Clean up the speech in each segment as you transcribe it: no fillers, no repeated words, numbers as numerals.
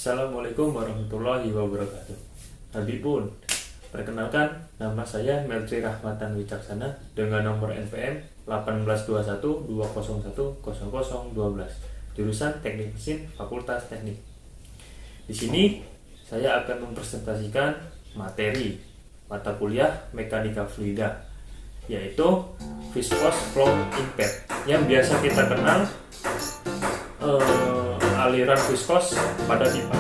Assalamualaikum warahmatullahi wabarakatuh. Habibun, perkenalkan, nama saya Melci Rahmatan Wicaksana dengan nomor NPM 182120100012, jurusan Teknik Mesin Fakultas Teknik. Di sini saya akan mempresentasikan materi mata kuliah Mekanika Fluida, yaitu Viscous Flow Impact, yang biasa kita kenal aliran viskos pada pipa.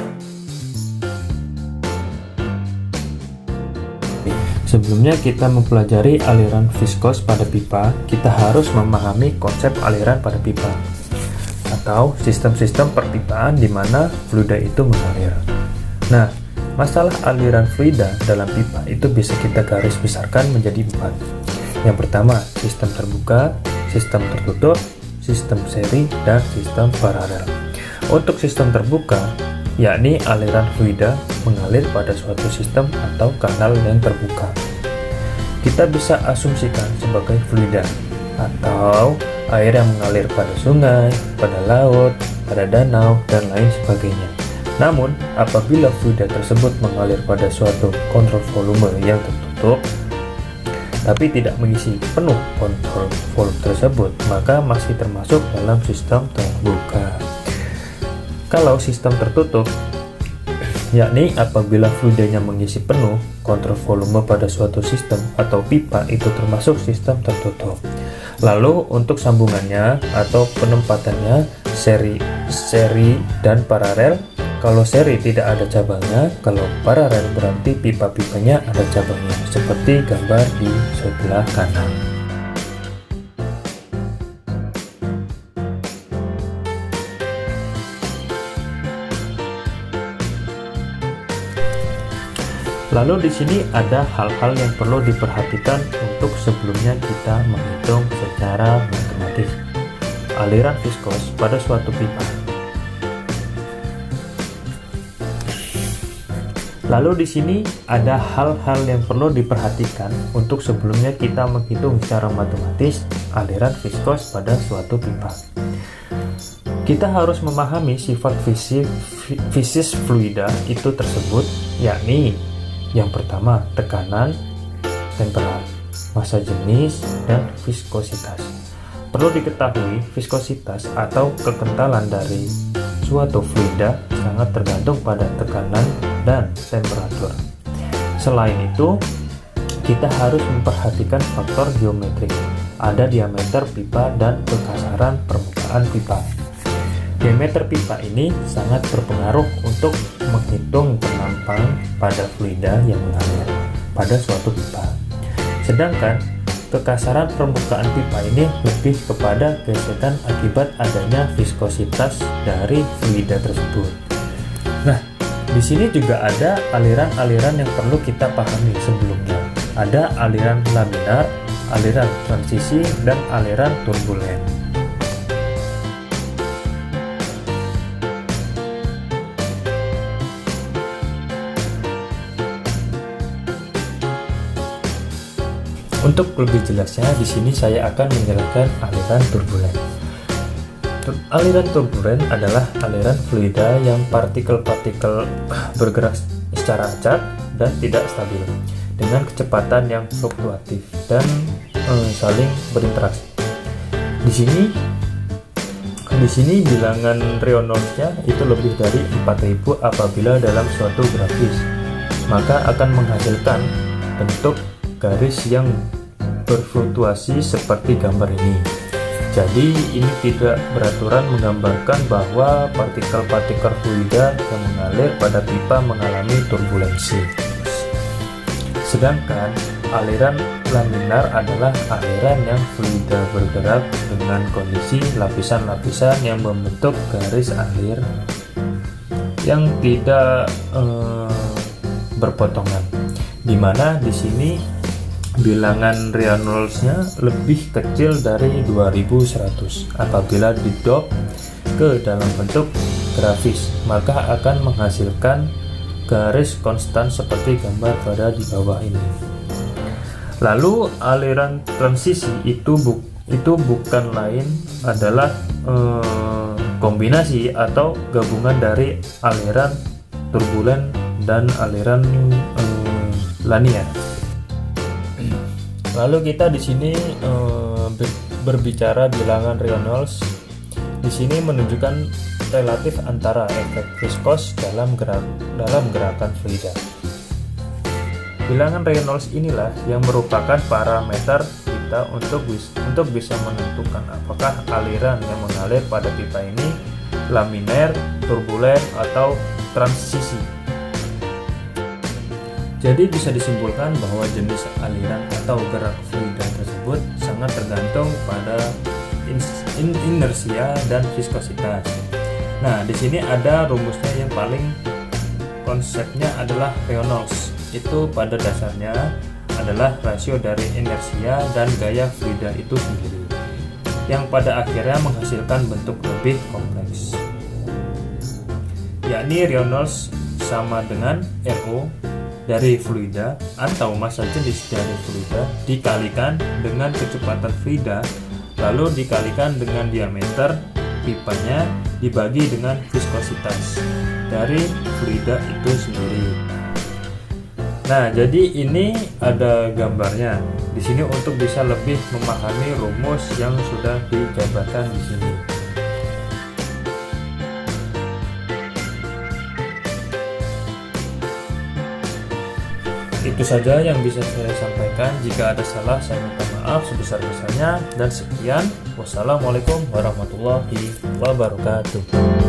Sebelumnya kita mempelajari aliran viskos pada pipa, kita harus memahami konsep aliran pada pipa atau sistem-sistem perpipaan di mana fluida itu mengalir. Nah, masalah aliran fluida dalam pipa itu bisa kita garis besarkan menjadi 4. Yang pertama, sistem terbuka, sistem tertutup, sistem seri, dan sistem paralel. Untuk sistem terbuka, yakni aliran fluida mengalir pada suatu sistem atau kanal yang terbuka. Kita bisa asumsikan sebagai fluida atau air yang mengalir pada sungai, pada laut, pada danau, dan lain sebagainya. Namun, apabila fluida tersebut mengalir pada suatu kontrol volume yang tertutup, tapi tidak mengisi penuh kontrol volume tersebut, maka masih termasuk dalam sistem terbuka. Kalau sistem tertutup, yakni apabila fluidanya mengisi penuh kontrol volume pada suatu sistem atau pipa, itu termasuk sistem tertutup. Lalu untuk sambungannya atau penempatannya seri dan paralel. Kalau seri tidak ada cabangnya, kalau paralel berarti pipa-pipanya ada cabangnya, seperti gambar di sebelah kanan. Lalu di sini ada hal-hal yang perlu diperhatikan untuk sebelumnya kita menghitung secara matematis aliran viskos pada suatu pipa. Lalu di sini ada hal-hal yang perlu diperhatikan untuk sebelumnya kita menghitung secara matematis aliran viskos pada suatu pipa. Kita harus memahami sifat fisis fluida itu tersebut, yakni yang pertama, tekanan, temperat, massa jenis, dan viskositas. Perlu diketahui, viskositas atau kekentalan dari suatu fluida sangat tergantung pada tekanan dan temperatur. Selain itu, kita harus memperhatikan faktor geometrik. Ada diameter pipa dan kekasaran permukaan pipa. Diameter pipa ini sangat berpengaruh untuk menghitung penampang pada fluida yang mengalir pada suatu pipa. Sedangkan kekasaran permukaan pipa ini lebih kepada gesekan akibat adanya viskositas dari fluida tersebut. Nah, di sini juga ada aliran-aliran yang perlu kita pahami sebelumnya. Ada aliran laminar, aliran transisi, dan aliran turbulen. Untuk lebih jelasnya, di sini saya akan menjelaskan aliran turbulen. Aliran turbulen adalah aliran fluida yang partikel-partikel bergerak secara acak dan tidak stabil dengan kecepatan yang fluktuatif dan saling berinteraksi. Di sini bilangan Reynolds-nya itu lebih dari 4000 apabila dalam suatu grafis, maka akan menghasilkan bentuk garis yang berfluktuasi seperti gambar ini. Jadi ini tidak beraturan menggambarkan bahwa partikel-partikel fluida yang mengalir pada pipa mengalami turbulensi. Sedangkan aliran laminar adalah aliran yang fluida bergerak dengan kondisi lapisan-lapisan yang membentuk garis alir yang tidak berpotongan, di mana di sini bilangan Reynolds-nya lebih kecil dari 2100. Apabila didop ke dalam bentuk grafis, maka akan menghasilkan garis konstan seperti gambar pada di bawah ini. Lalu aliran transisi itu bukan lain adalah kombinasi atau gabungan dari aliran turbulen dan aliran lanier. Lalu kita di sini berbicara bilangan Reynolds. Di sini menunjukkan relatif antara efek viskos dalam gerakan fluida. Bilangan Reynolds inilah yang merupakan parameter kita untuk bisa menentukan apakah aliran yang mengalir pada pipa ini laminer, turbulen, atau transisi. Jadi bisa disimpulkan bahwa jenis aliran atau gerak fluida tersebut sangat tergantung pada inersia dan viskositas. Nah, di sini ada rumusnya yang paling konsepnya adalah Reynolds. Itu pada dasarnya adalah rasio dari inersia dan gaya fluida itu sendiri, yang pada akhirnya menghasilkan bentuk lebih kompleks, yakni Reynolds sama dengan RO dari fluida atau massa jenis dari fluida dikalikan dengan kecepatan fluida, lalu dikalikan dengan diameter pipanya dibagi dengan viskositas dari fluida itu sendiri. Nah, jadi ini ada gambarnya di sini untuk bisa lebih memahami rumus yang sudah dijabarkan di sini. Itu saja yang bisa saya sampaikan. Jika ada salah, saya minta maaf sebesar-besarnya. Dan sekian, wassalamualaikum warahmatullahi wabarakatuh.